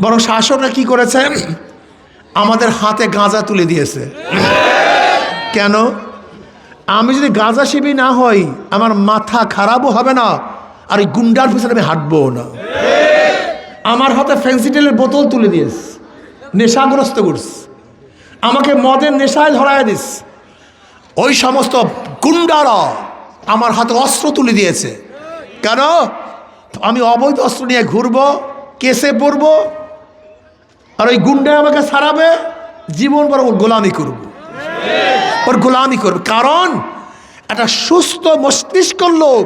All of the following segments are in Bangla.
বরং শাসকরা কি করেছে, আমাদের হাতে গাঁজা তুলে দিয়েছে। কেন? আমি যদি গাঁজা সেবী না হই, আমার মাথা খারাপও হবে না, আর এই গুন্ডার পিছনে আমি হাঁটবো না। আমার হাতে ফেন্সিডিলের বোতল তুলে দিস, নেশাগ্রস্ত করস, আমাকে মদের নেশায় ধরায় দিস। ওই সমস্ত গুন্ডারা আমার হাতে অস্ত্র তুলে দিয়েছে। কেন? আমি অবৈধ অস্ত্র নিয়ে ঘুরবো, কেসে পড়বো, আর ওই গুন্ডা আমাকে ছাড়াবে, জীবন বড় ওর গোলামি করব, ওর গোলামি করবে। কারণ একটা সুস্থ মস্তিষ্কর লোক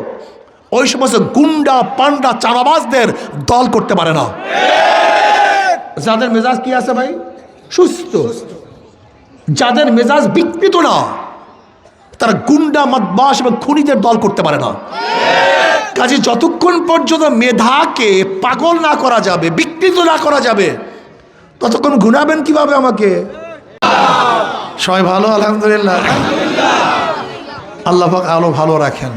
ওই সমস্ত গুন্ডা পান্ডা চাঁদাবাজদের দল করতে পারে না। যাদের মেজাজ কি আছে ভাই? সুস্থ। যাদের মেজাজ বিকৃত না, তারা গুন্ডা মাদবাস এবং খুনিদের দল করতে পারে না। কাজে যতক্ষণ পর্যন্ত মেধাকে পাগল না করা যাবে, বিকৃত না করা যাবে, ততক্ষণ ঘুরাবেন কিভাবে আমাকে? সবাই ভালো? আলহামদুলিল্লাহ। আল্লাহ পাক আলো ভালো রাখেন।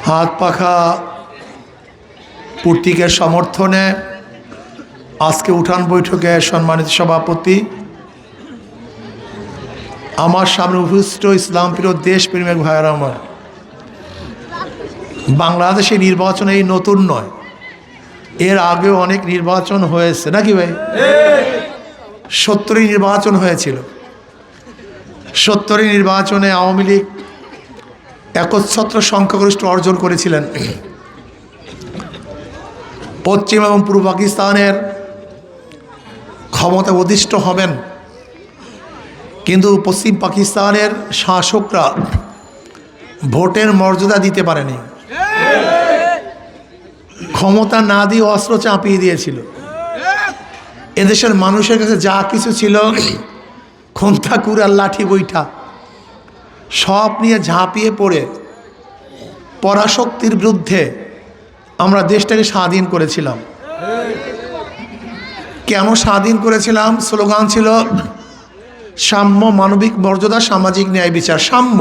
হাত পাখা পূর্তিকের সমর্থনে আজকে উঠান বৈঠকে সম্মানিত সভাপতি, আমার সামনে উপস্থিত ইসলাম প্রিয় দেশপ্রেমিক ভাইয়েরা আমার, বাংলাদেশে নির্বাচন এই নতুন নয়, এর আগেও অনেক নির্বাচন হয়েছে, নাকি ভাই? 70 নির্বাচন হয়েছিল। 70 নির্বাচনে আওয়ামী লীগ একচ্ছত্র সংখ্যাগরিষ্ঠ অর্জন করেছিলেন। পশ্চিম এবং পূর্ব পাকিস্তানের ক্ষমতা অধিষ্ঠ হবেন, কিন্তু পশ্চিম পাকিস্তানের শাসকরা ভোটের মর্যাদা দিতে পারেনি, ক্ষমতা না দিয়ে অস্ত্র চাপিয়ে দিয়েছিল। এদেশের মানুষের কাছে যা কিছু ছিল, খন্তা কুড়াল লাঠি বৈঠা সব নিয়ে ঝাঁপিয়ে পড়ে পরাশক্তির বিরুদ্ধে আমরা দেশটাকে স্বাধীন করেছিলাম। কেন স্বাধীন করেছিলাম? স্লোগান ছিল সাম্য, মানবিক মর্যাদা, সামাজিক ন্যায় বিচার। সাম্য।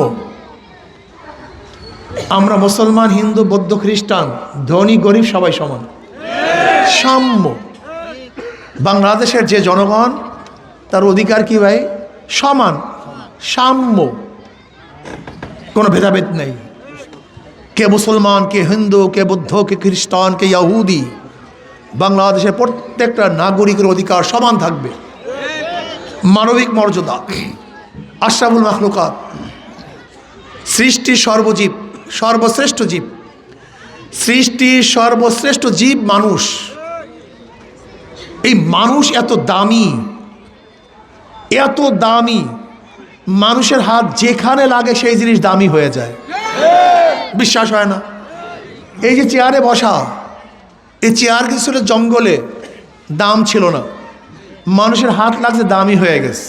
আমরা মুসলমান, হিন্দু, বৌদ্ধ, খ্রিস্টান, ধনী গরিব সবাই সমান। সাম্য। বাংলাদেশের যে জনগণ, তার অধিকার কি ভাই? সমান। সাম্য। কোনো ভেদাভেদ নেই। কে মুসলমান, কে হিন্দু, কে বৌদ্ধ, কে খ্রিস্টান, কে ইহুদি, বাংলাদেশের প্রত্যেকটা নাগরিকের অধিকার সমান থাকবে। মানবিক মর্যাদা। আশরাফুল মাখলুকাত, সৃষ্টির সর্বজীব, সর্বশ্রেষ্ঠ জীব, সৃষ্টির সর্বশ্রেষ্ঠ জীব মানুষ। এই মানুষ এত দামি, এত দামি, মানুষের হাত যেখানে লাগে সেই জিনিস দামি হয়ে যায়। বিশ্বাস হয় না? এই যে চেয়ারে বসা, এই চেয়ার কিছু ছিল জঙ্গলে, দাম ছিল না, মানুষের হাত লাগছে, দামি হয়ে গেছে।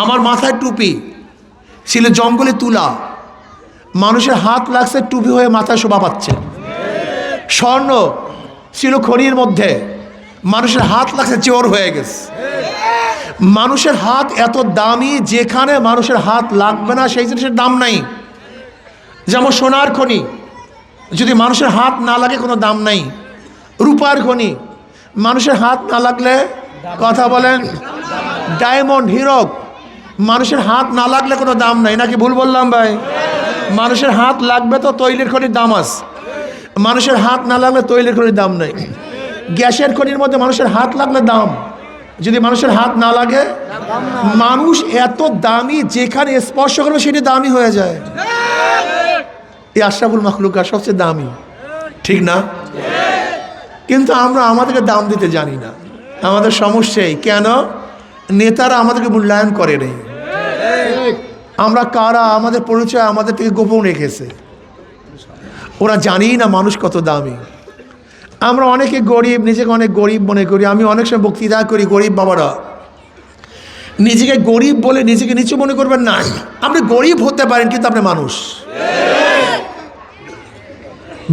আমার মাথায় টুপি ছিল জঙ্গলে তুলা, মানুষের হাত লাগছে, টুপি হয়ে মাথায় শোভা পাচ্ছে। স্বর্ণ ছিল খনির মধ্যে, মানুষের হাত লাগছে, চোর হয়ে গেছে। মানুষের হাত এত দামি, যেখানে মানুষের হাত লাগবে না সেই জিনিসের দাম নাই। যেমন সোনার খনি, যদি মানুষের হাত না লাগে কোনো দাম নাই। রূপার খনি, মানুষের হাত না লাগলে, কথা বলেন, ডায়মন্ড, হীরক, মানুষের হাত না লাগলে কোনো দাম নাই। নাকি ভুল বললাম ভাই? মানুষের হাত লাগবে তো তৈলের খনির দাম আছে, মানুষের হাত না লাগলে তৈলের খনির দাম নাই। গ্যাসের খনির মধ্যে মানুষের হাত লাগলে দাম, যদি মানুষের হাত না লাগে, মানুষ এত দামি, যেখানে স্পর্শ করবে সেটি দামি হয়ে যায়। এই আশরাফুল মাখলুকাত সবচেয়ে দামি, ঠিক না? কিন্তু আমরা আমাদেরকে দাম দিতে জানি না। আমাদের সমস্যাই কেন? নেতারা আমাদেরকে মূল্যায়ন করে নেই। আমরা কারা, আমাদের পরিচয় আমাদের থেকে গোপন রেখেছে। ওরা জানি না মানুষ কত দামি। আমরা অনেকে গরিব, নিজেকে অনেক গরিব মনে করি। আমি অনেক সময় বক্তৃতা করি, গরিব বাবারা, নিজেকে গরিব বলে নিজেকে নিচু মনে করবেন না। আপনি গরিব হতে পারেন, কিন্তু আপনি মানুষ।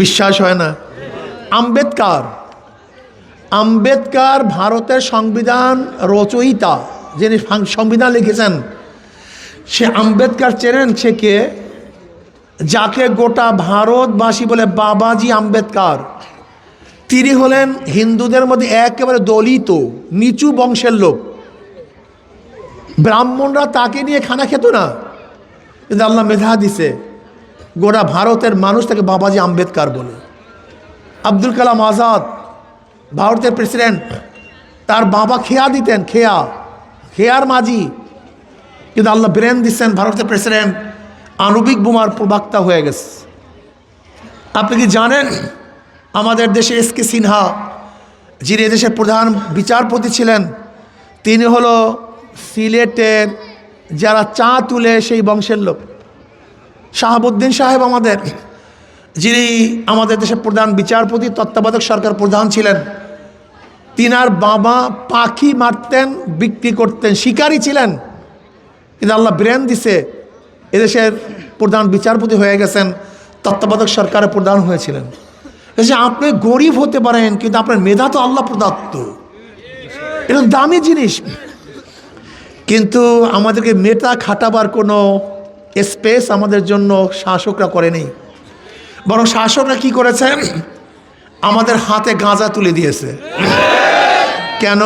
বিশ্বাস হয় না? আম্বেদকর ভারতের সংবিধান রচয়িতা, যিনি সংবিধান লিখেছেন, সে আম্বেদকর চেনেন? সে কে? যাকে গোটা ভারতবাসী বলে বাবাজি আম্বেদকর, তিনি হলেন হিন্দুদের মধ্যে একেবারে দলিত নিচু বংশের লোক। ব্রাহ্মণরা তাকে নিয়ে খানা খেত না, কিন্তু আল্লাহ মেধা দিছে, গোটা ভারতের মানুষ তাকে বাবাজি আম্বেদকর বলে। আব্দুল কালাম আজাদ ভারতের প্রেসিডেন্ট, তার বাবা খেয়া দিতেন, খেয়ার মাঝি, কিন্তু আল্লাহ ব্রেন দিচ্ছেন, ভারতের প্রেসিডেন্ট আণবিক বোমার প্রবক্তা হয়ে গেছে। আপনি কি জানেন আমাদের দেশে এস.কে. সিনহা, যিনি এদেশের প্রধান বিচারপতি ছিলেন, তিনি হলো সিলেটের যারা চা তুলে সেই বংশের লোক। শাহাবুদ্দিন সাহেব আমাদের, যিনি আমাদের দেশের প্রধান বিচারপতি তত্ত্বাবধায়ক সরকার প্রধান ছিলেন, তিনার বাবা পাখি মারতেন, বিক্রি করতেন, শিকারী ছিলেন, কিন্তু আল্লাহ ব্রেন দিছে, এদেশের প্রধান বিচারপতি হয়ে গেছেন, তত্ত্বাবধায়ক সরকারের প্রধান হয়েছিলেন। আপনি গরিব হতে পারেন, কিন্তু আপনার মেধা তো আল্লাহ প্রদত্ত, এটা দামি জিনিস। কিন্তু আমাদেরকে মেধা খাটাবার কোনো স্পেস আমাদের জন্য শাসকরা করেনি, বরং শাসকরা কি করেছে, আমাদের হাতে গাঁজা তুলে দিয়েছে। কেন?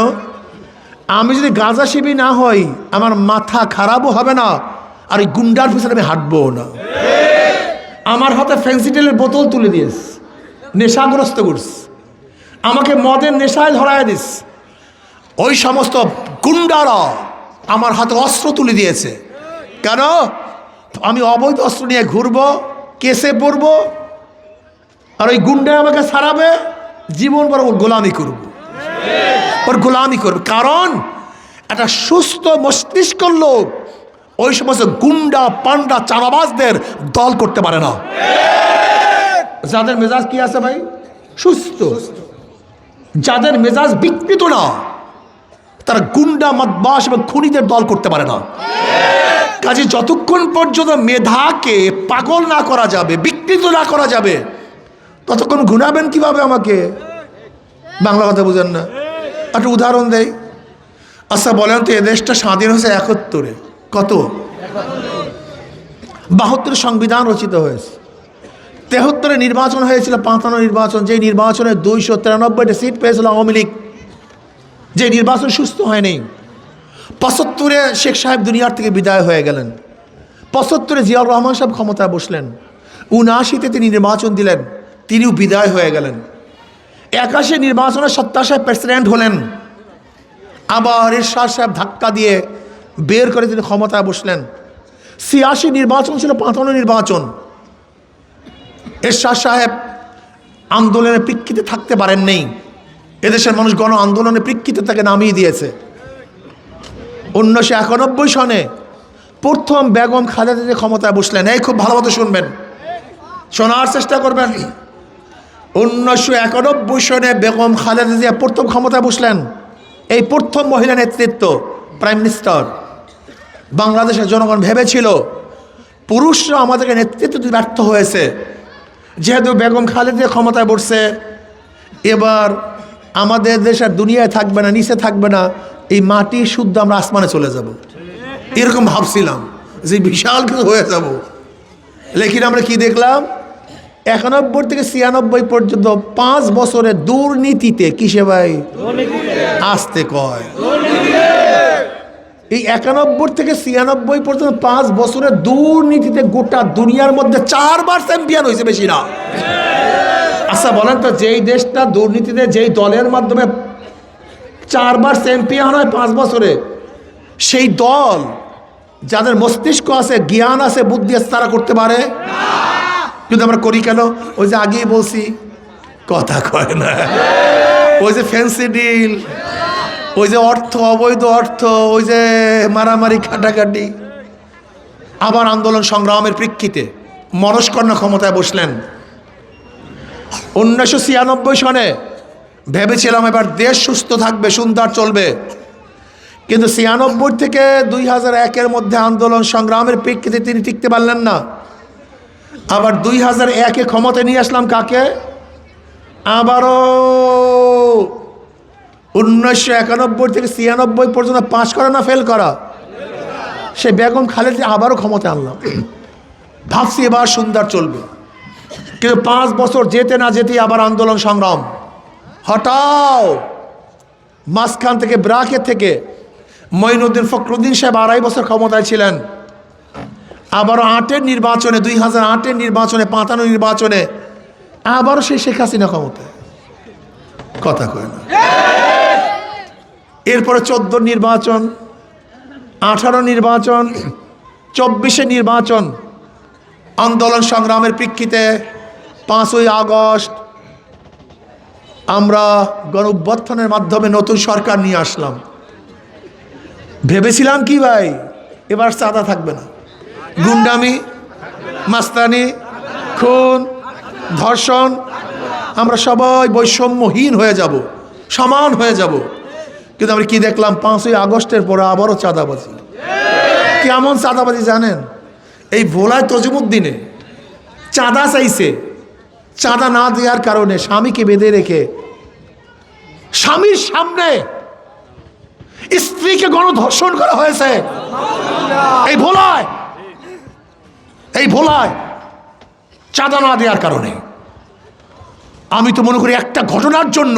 আমি যদি গাঁজা সেবী না হই, আমার মাথা খারাপও হবে না, আর এই গুন্ডার পিছনে আমি হাঁটবো না। আমার হাতে ফেন্সিডিলের বোতল তুলে দিস, নেশাগ্রস্ত করস, আমাকে মদের নেশায় ধরায় দিস। ওই সমস্ত গুন্ডারা আমার হাতে অস্ত্র তুলে দিয়েছে। কেন? আমি অবৈধ অস্ত্র নিয়ে ঘুরবো, কেসে পড়বো, আর ওই গুন্ডা আমাকে ছাড়াবে, জীবন বড় ওর গোলামি করব, ওর গোলামি করবে। কারণ একটা সুস্থ মস্তিষ্ক লোক ওই সমস্ত গুন্ডা পান্ডা চাঁদাবাজদের দল করতে পারে না। যাদের মেজাজ কি আছে ভাই? সুস্থ। যাদের মেজাজ বিকৃত না, তারা গুন্ডা মাদবাস এবং খুনিদের দল করতে পারে না। কাজে যতক্ষণ পর্যন্ত মেধাকে পাগল না করা যাবে, বিকৃত না করা যাবে, ততক্ষণ ঘুরাবেন কিভাবে আমাকে? বাংলা কথা বুঝেন না? একটা উদাহরণ দেই। আচ্ছা বলেন তো, এ দেশটা স্বাধীন হয়েছে ৭১-এ। কত? ৭২ সংবিধান রচিত হয়েছে, ৭৩ নির্বাচন হয়েছিল, ৫৫ নির্বাচন, যে নির্বাচনে ২৯৩টা সিট পেয়েছিল আওয়ামী লীগ, যে নির্বাচন সুস্থ হয়নি। ৭৫ শেখ সাহেব দুনিয়ার থেকে বিদায় হয়ে গেলেন, ৭৫ জিয়াউর রহমান সাহেব ক্ষমতায় বসলেন, ৭৯ তিনি নির্বাচন দিলেন, তিনিও বিদায় হয়ে গেলেন। ৮১ নির্বাচনে সত্তার সাহেব প্রেসিডেন্ট হলেন, আবার এরশাদ সাহেব ধাক্কা দিয়ে বের করে তিনি ক্ষমতায় বসলেন। ৮৬ নির্বাচন ছিল ৫৫ নির্বাচন, এরশাদ সাহেব আন্দোলনের প্রেক্ষিতে থাকতে পারেন নেই, এদেশের মানুষ গণ আন্দোলনের প্রেক্ষিতে তাকে নামিয়ে দিয়েছে। ১৯৯১ সনে প্রথম বেগম খালেদা জিয়া ক্ষমতায় বসলেন। এই খুব ভালো মতো শুনবেন, শোনার চেষ্টা করবেন। ১৯৯১ সনে বেগম খালেদা জিয়া প্রথম ক্ষমতায় বসলেন, এই প্রথম মহিলা নেতৃত্ব, প্রাইম মিনিস্টার। বাংলাদেশের জনগণ ভেবেছিল পুরুষরা আমাদেরকে নেতৃত্ব দিতে ব্যর্থ হয়েছে, যেহেতু বেগম খালেদা জিয়া ক্ষমতায় বসছে, এবার আমাদের দেশ আর দুনিয়ায় থাকবে না, নিচে থাকবে না, এই মাটি শুদ্ধ আমরা আসমানে চলে যাব, এরকম ভাবছিলাম যে বিশাল কিছু হয়ে যাব। লেকিন আমরা কি দেখলাম, ৯১ থেকে ৯৬ পর্যন্ত ৫ বছরের দুর্নীতিতে, কিসে ভাই? আসতে কয়, এই ৯১ থেকে ৯৬ পর্যন্ত ৫ বছরের দুর্নীতিতে গোটা দুনিয়ার মধ্যে ৪ বার চ্যাম্পিয়ন হয়েছে, বেশি না। আচ্ছা বলেন তো, যেই দেশটা দুর্নীতিতে, যেই দলের মাধ্যমে ৪ বার চ্যাম্পিয়ন হয় ৫ বছরে, সেই দল যাদের মস্তিষ্ক আছে, জ্ঞান আছে, বুদ্ধি আছে, তারা করতে পারে? কিন্তু আমরা করি কেন? ওই যে আগেই বলছি, কথা কয় না, ওই যে ফ্যান্সি ডিল, ওই যে অর্থ, অবৈধ অর্থ, ওই যে মারামারি কাটাকাটি। আবার আন্দোলন সংগ্রামের প্রেক্ষিতে মনস্কন্যা ক্ষমতায় বসলেন। ১৯৯৬ সনে ভেবেছিলাম এবার দেশ সুস্থ থাকবে, সুন্দর চলবে, কিন্তু ৯৬ থেকে ২০০১-এর মধ্যে আন্দোলন সংগ্রামের প্রেক্ষিতে তিনি টিকতে পারলেন না। আবার ২০০১-এ ক্ষমতায় নিয়ে আসলাম কাকে? আবারও ১৯৯১ থেকে ৯৬ পর্যন্ত পাস করা না ফেল করা, সে বেগম খালেদা আবারও ক্ষমতায় আনলাম। ভাবছি এবার সুন্দর চলবে, কিন্তু 5 বছর যেতে না যেতে আবার আন্দোলন সংগ্রাম। হটাও, মাঝখান থেকে ব্রাকের থেকে মঈনুদ্দিন ফখরুদ্দিন সাহেব 2.5 বছর ক্ষমতায় ছিলেন। আবারও 8-এর নির্বাচনে, 2008-এর নির্বাচনে, 55 নির্বাচনে আবারও সেই শেখ হাসিনা ক্ষমতায়, কথা কয় না। এরপরে 14 নির্বাচন, 18 নির্বাচন, 24-এ নির্বাচন। আন্দোলন সংগ্রামের প্রেক্ষিতে 5ই আগস্ট আমরা গণঅভ্যুত্থানের মাধ্যমে নতুন সরকার নিয়ে আসলাম। ভেবেছিলাম কি ভাই, এবার চাঁদা থাকবে না, গুন্ডামি, মাস্তানি, খুন, ধর্ষণ, আমরা সবাই বৈষম্যহীন হয়ে যাব, সমান হয়ে যাব। কিন্তু আমরা কি দেখলাম, 5ই আগস্টের পরে আবারও চাঁদাবাজি। কেমন চাঁদাবাজি জানেন? এই ভোলায় তজুমুদ্দিনে চাঁদা চাইছে, চাঁদা না দেওয়ার কারণে স্বামীকে বেঁধে রেখে স্বামীর সামনে স্ত্রীকে গণধর্ষণ করা হয়েছে এই ভোলায়, এই ভোলায় চাঁদা না দেওয়ার কারণে। আমি তো মনে করি একটা ঘটনার জন্য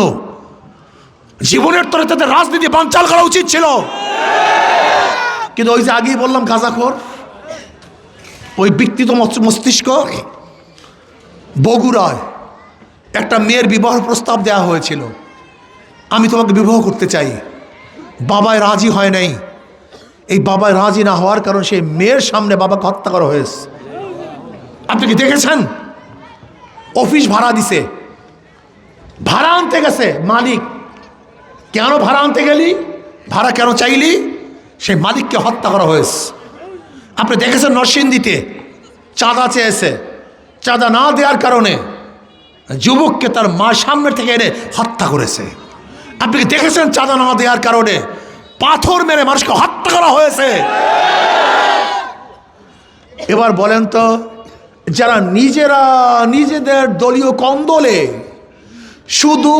জীবনের তরে তাদের রাজনীতি বানচাল করা উচিত ছিল। কিন্তু ওই যে আগেই বললাম গাঁজাখোর, ওই বিকৃত মস্তিষ্ক, বগুড়ায় একটা মেয়ের বিবাহ প্রস্তাব দেওয়া হয়েছিল, আমি তোমাকে বিবাহ করতে চাই। বাবায় রাজি হয় নাই। এই বাবায় রাজি না হওয়ার কারণ সেই মেয়ের সামনে বাবাকে হত্যা করা হয়েছে। আপনি কি দেখেছেন? অফিস ভাড়া দিছে, ভাড়া আনতে গেছে মালিক। কেন ভাড়া আনতে গেলি, ভাড়া কেন চাইলি, সেই মালিককে হত্যা করা হয়েছে। আপনি দেখেছেন নরসিংদীতে চাঁদা চেয়েছে, চাঁদা না দেওয়ার কারণে যুবককে তার মার সামনে থেকে এনে হত্যা করেছে। আপনি কি দেখেছেন চাঁদা না দেওয়ার কারণে পাথর মেরে মানুষকে হত্যা করা হয়েছে? এবার বলেন তো, যারা নিজেরা নিজেদের দলীয় কন্দলে, শুধু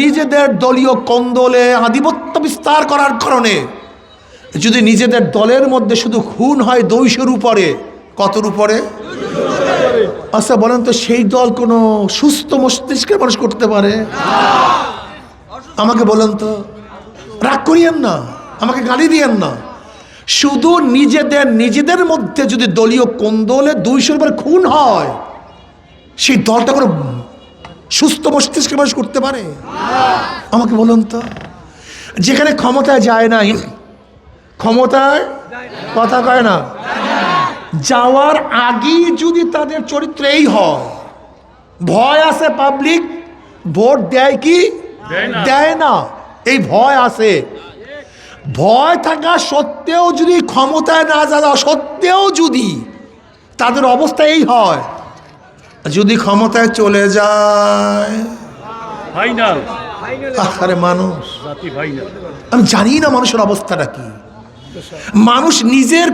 নিজেদের দলীয় কন্দলে আধিপত্য বিস্তার করার কারণে যদি নিজেদের দলের মধ্যে শুধু খুন হয় 200-র উপরে, কতর উপরে? আচ্ছা বলেন তো, সেই দল কোনো সুস্থ মস্তিষ্কের মানুষ করতে পারে? আমাকে বলেন তো, রাগ করিয়েন না, আমাকে গালি দিয়েন না। শুধু নিজেদের মধ্যে যদি দলীয় কোন্দলে 200-র উপরে খুন হয়, সেই দলটা কোনো সুস্থ মস্তিষ্কের মানুষ করতে পারে? আমাকে বলুন তো। যেখানে ক্ষমতায় যায় নাই, ক্ষমতায় কথা কয় না, যাওয়ার আগেই যদি তাদের চরিত্র এই হয়, ভয় আছে পাবলিক, ভোট দেয় কি দেয় না, এই ভয় আছে। ভয় থাকা সত্ত্বেও যদি ক্ষমতায় না যাওয়া সত্ত্বেও যদি তাদের অবস্থা এই হয়, যদি ক্ষমতায় চলে যায়, আরে মানুষ, আমি জানি না মানুষের অবস্থাটা কি। মানুষ নিজের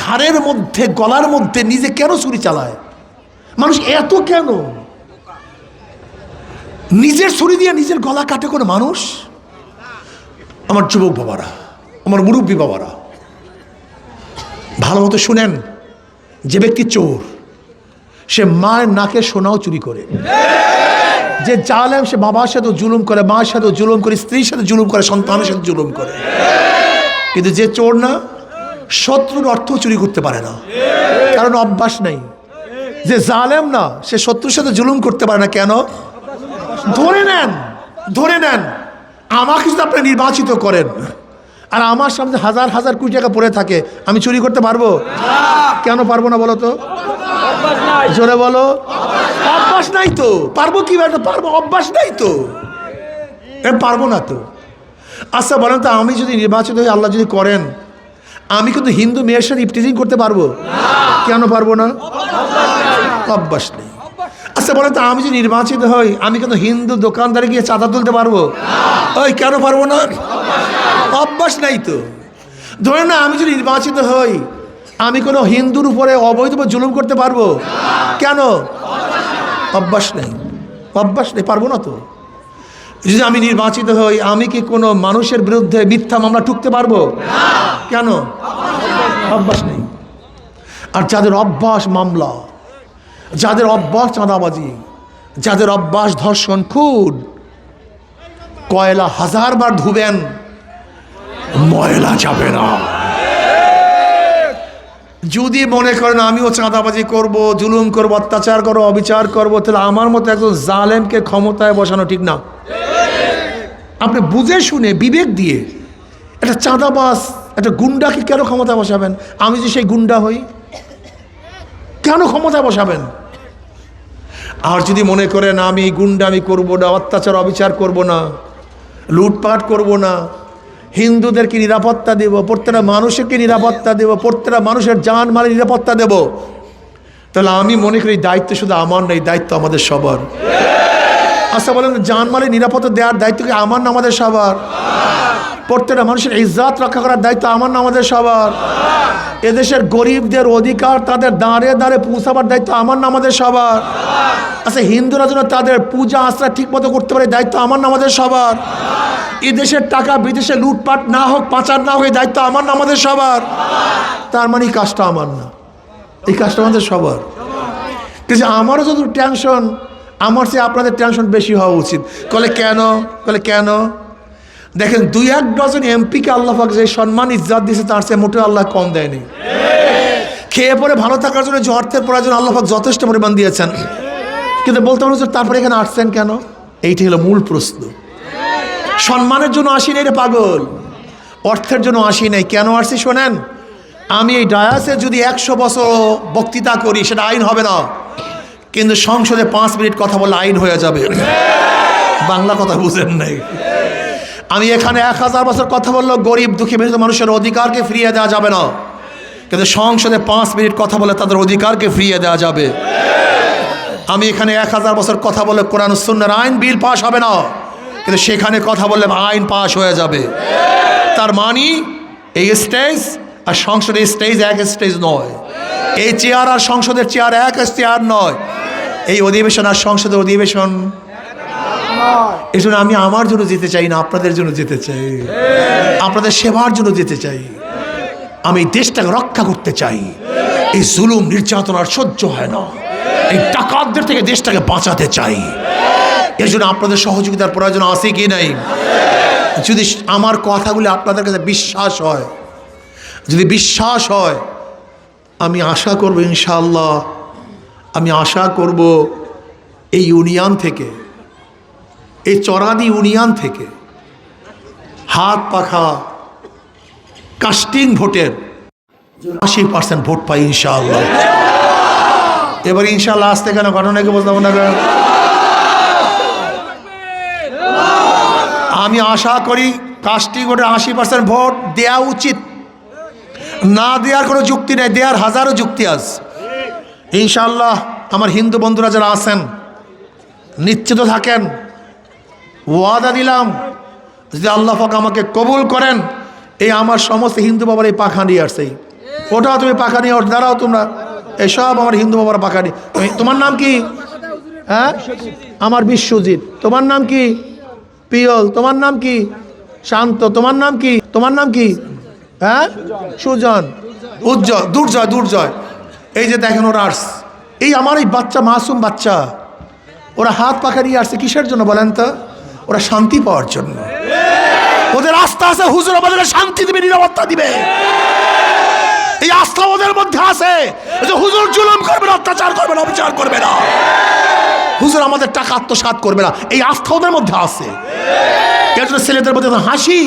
ঘাড়ের মধ্যে, গলার মধ্যে নিজে কেন ছুরি চালায়? মানুষ এত কেন নিজের ছুরি দিয়ে নিজের গলা কাটে কোনো মানুষ? আমার যুবক বাবারা, আমার মুরব্বী বাবারা, ভালো মতো শুনেন। যে ব্যক্তি চোর, সে মায়ের নাকে সোনাও চুরি করে। যে জালেম, সে বাবার সাথে জুলুম করে, মার সাথে জুলুম করে, স্ত্রীর সাথে জুলুম করে, সন্তানের সাথে জুলুম করে। কিন্তু যে চোর না, শত্রুর অর্থ চুরি করতে পারে না, কারণ অভ্যাস নেই। যে জালেম না, সে শত্রুর সাথে জুলুম করতে পারে না। কেন? ধরে নেন আমাকে যদি আপনি নির্বাচিত করেন আর আমার সামনে হাজার হাজার কোটি টাকা পড়ে থাকে, আমি চুরি করতে পারবো? কেন পারবো না বলো তো? জোরে বলো। অভ্যাস নাই তো। পারবো কিভাবে? পারবো, অভ্যাস নাই তো, পারবো না তো। আচ্ছা বলেন তো, আমি যদি নির্বাচিত হই, আল্লাহ যদি করেন, আমি কিন্তু হিন্দু মেয়ের সাথে ইফটিজিং করতে পারবো? কেন পারবো না? অভ্যাস নেই। আচ্ছা বলেন তো, আমি যদি নির্বাচিত হই, আমি কিন্তু হিন্দু দোকানদারে গিয়ে চাঁদা তুলতে পারবো? ওই কেন পারবো না? অভ্যাস নাই তো। ধরে না, আমি যদি নির্বাচিত হই, আমি কোনো হিন্দুর উপরে অবৈধভাবে জুলুম করতে পারবো? কেন? অভ্যাস নেই, অভ্যাস নেই, পারবো না তো। যদি আমি নির্বাচিত হই, আমি কি কোনো মানুষের বিরুদ্ধে মিথ্যা মামলা ঠুকতে পারবো? কেন? অভ্যাস নেই। আর যাদের অভ্যাস মামলা, যাদের অভ্যাস চাঁদাবাজি, যাদের অভ্যাস ধর্ষণ, খুন, কয়লা 1000 বার ধুবেন ময়লা যাবে না। যদি মনে করেন আমিও চাঁদাবাজি করব, জুলুম করব, অত্যাচার করব, অবিচার করব, তাহলে আমার মতো একজন জালেমকে ক্ষমতায় বসানো ঠিক না। আপনি বুঝে শুনে বিবেক দিয়ে একটা চাঁদাবাজ, একটা গুন্ডাকে কেন ক্ষমতায় বসাবেন? আমি যে সেই গুন্ডা হই, কেন ক্ষমতায় বসাবেন? আর যদি মনে করেন আমি গুন্ডামি করব না, অত্যাচার অবিচার করব না, লুটপাট করব না, হিন্দুদেরকে নিরাপত্তা দেব, প্রত্যেকটা মানুষকে নিরাপত্তা দেব, প্রত্যেকটা মানুষের জান মালের নিরাপত্তা দেব, তাহলে আমি মনে করি দায়িত্ব শুধু আমার নেই, দায়িত্ব আমাদের সবার। আচ্ছা বলেন, জান মালের নিরাপত্তা দেওয়ার দায়িত্ব কি আমার না আমাদের সবার? প্রত্যেকটা মানুষের ইজ্জত রক্ষা করার দায়িত্ব আমার না আমাদের সবার? এদেশের গরিবদের অধিকার তাদের দাঁড়ে দাঁড়ে পৌঁছাবার দায়িত্ব আমার না আমাদের সবার? আচ্ছা হিন্দুরা যেন তাদের পূজা আশ্রা ঠিক মতো করতে পারে, দায়িত্ব আমার না আমাদের সবার? এদেশের টাকা বিদেশে লুটপাট না হোক, পাচার না হোক, এই দায়িত্ব আমার না আমাদের সবার? তার মানে এই কাজটা আমার না, এই কাজটা আমাদের সবার। কিন্তু আমারও যদি টেনশন, আমার চেয়ে আপনাদের টেনশন বেশি হওয়া উচিত। কলে কেন? দেখেন 2-1 ডজন এমপিকে আল্লাহ পাক যে সম্মান ইজ্জত দিয়েছে তার চেয়ে মোটেও আল্লাহ কম দেয়নি। খেয়ে পরে ভালো থাকার জন্য যে অর্থের প্রয়োজন আল্লাহ পাক যথেষ্ট পরিমাণ দিয়েছেন, কিন্তু বলতে পারো তারপরে এখানে আসছেন কেন? এইটাই হলো মূল প্রশ্ন। সম্মানের জন্য আসি নাই রে পাগল, অর্থের জন্য আসি নাই। কেন আসছি শোনেন, আমি এই ডায়াসে যদি 100 বছর বক্তৃতা করি সেটা আইন হবে না, কিন্তু সংসদে 5 মিনিট কথা বললে আইন হয়ে যাবে। বাংলা কথা বুঝেন নাই? আমি এখানে 1000 বছর কথা বললেও গরিব দুঃখী মেহনত মানুষের অধিকারকে ফিরিয়ে দেওয়া যাবে না, কিন্তু সংসদে 5 মিনিট কথা বলে তাদের অধিকারকে ফিরিয়ে দেওয়া যাবে। আমি এখানে 1000 বছর কথা বলে কোরআন সুন্নাহর আইন বিল পাস হবে না, কিন্তু সেখানে কথা বললে আইন পাস হয়ে যাবে। তার মানে এই স্টেজ আর সংসদের স্টেজ এক স্টেজ নয়, এই চেয়ার আর সংসদের চেয়ার এক চেয়ার নয়, এই অধিবেশন আর সংসদের অধিবেশন। এই জন্য আমি আমার জন্য যেতে চাই না, আপনাদের জন্য যেতে চাই, আপনাদের সেবার জন্য যেতে চাই। আমি দেশটাকে রক্ষা করতে চাই। এই জুলুম নির্যাতন আর সহ্য হয় না, এই ডাকাতদের থেকে দেশটাকে বাঁচাতে চাই। এর জন্য আপনাদের সহযোগিতার প্রয়োজন আছে কি নাই? যদি আমার কথাগুলি আপনাদের কাছে বিশ্বাস হয়, যদি বিশ্বাস হয়, আমি আশা করব ইনশাআল্লাহ, আমি আশা করব এই ইউনিয়ন থেকে, এই চরাদি ইউনিয়ন থেকে হাত পাখা কাস্টিং ভোটের 80% ভোট পাই ইনশাআল্লাহ। এবার ইনশাআল্লাহ আসতে কেন ঘটনাকে বলতাম না কেন? আমি আশা করি কাস্টিং ভোটে 80% ভোট দেওয়া উচিত। না দেওয়ার কোনো যুক্তি নেই, দেওয়ার হাজারো যুক্তি আছে। ইনশাআল্লাহ আমার হিন্দু বন্ধুরা যারা আছেন নিশ্চিত থাকেন, ওয়াদা দিলাম যদি আল্লাহ পাক আমাকে কবুল করেন, এই আমার সমস্ত হিন্দু বাবার এই পাখা নিয়ে আসছে, ওটাও তুমি পাখা নিয়ে দাঁড়াও, তোমরা এসব আমার হিন্দু বাবার পাখা নিয়ে। তোমার নাম কি? হ্যাঁ, আমার বিশ্বজিৎ। তোমার নাম কি? পিয়ল। তোমার নাম কি? শান্ত। তোমার নাম কি? তোমার নাম কি? হ্যাঁ, সুজন। উজ্জ্বল। দুর্জয়। এই যে দেখেন ওরা আসছে, এই আমার এই বাচ্চা, মাসুম বাচ্চা, ওরা হাত পাখা নিয়ে আসছে কিসের জন্য বলেন তো? ওরা শান্তি পাওয়ার জন্য। ওদের আস্থা আছে হুজুর আমাদেরকে শান্তি দিবে, নিরাপত্তা দিবে। এই আস্থা ওদের মধ্যে আছে যে হুজুর জুলুম করবে না, অত্যাচার করবে না, অবিচার করবে না, হুজুর আমাদের টাকা আত্মসাৎ করবে না, এই আস্থা ওদের মধ্যে আছে। এর জন্য ছেলেদের মধ্যে হাসি,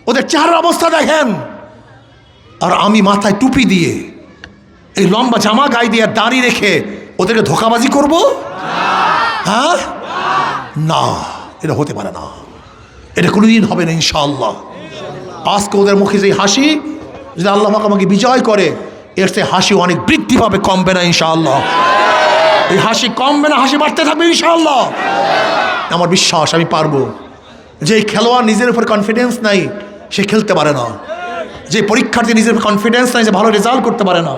ওদের চেহারার অবস্থা দেখেন। আর আমি মাথায় টুপি দিয়ে, এই লম্বা জামা গায়ে দিয়ে, দাড়ি রেখে ওদেরকে ধোঁকাবাজি করব? হ্যাঁ, না, এটা হতে পারে না, এটা কোনোদিন হবে না ইনশাআল্লাহ। আজকে ওদের মুখে যে হাসি, যদি আল্লাহ পাক আমাকে বিজয় করে, এর সে হাসি অনেক বৃদ্ধি পাবে, কমবে না ইনশাআল্লাহ। এই হাসি কমবে না, হাসি বাড়তে থাকবে ইনশাআল্লাহ। আমার বিশ্বাস আমি পারবো। যে খেলোয়াড় নিজের উপর কনফিডেন্স নাই সে খেলতে পারে না, যে পরীক্ষার্থী নিজের কনফিডেন্স নাই যে ভালো রেজাল্ট করতে পারে না।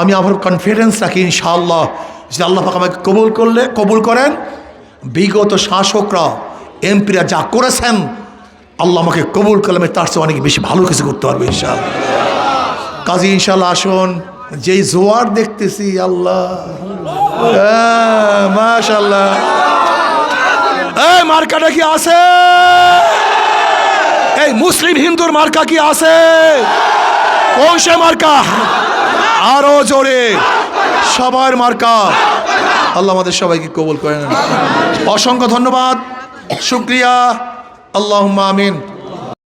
আমি আমার কনফিডেন্স রাখি ইনশাআল্লাহ, যে আল্লাহ পাক আমাকে কবুল করেন। বিগত শাসকরা, এমপিরা যা করেছেন, আল্লাহ আমাকে কবুল করলে তার চেয়ে অনেক বেশি ভালো কিছু করতে পারবে ইনশাআল্লাহ। কাজী ইনশাআল্লাহ আসুন, যেই জোয়ার দেখতেছি, আল্লাহ মাশাআল্লাহ। এই মার্কাটা কি আছে? এই মুসলিম হিন্দুর মার্কা কি আছে? কোন সে মার্কা? আরো জোরে, সবার মার্কা। আল্লাহ আমাদের সবাইকে কবুল করে নেন। অসংখ্য ধন্যবাদ, শুকরিয়া, আল্লাহুম্মা আমিন।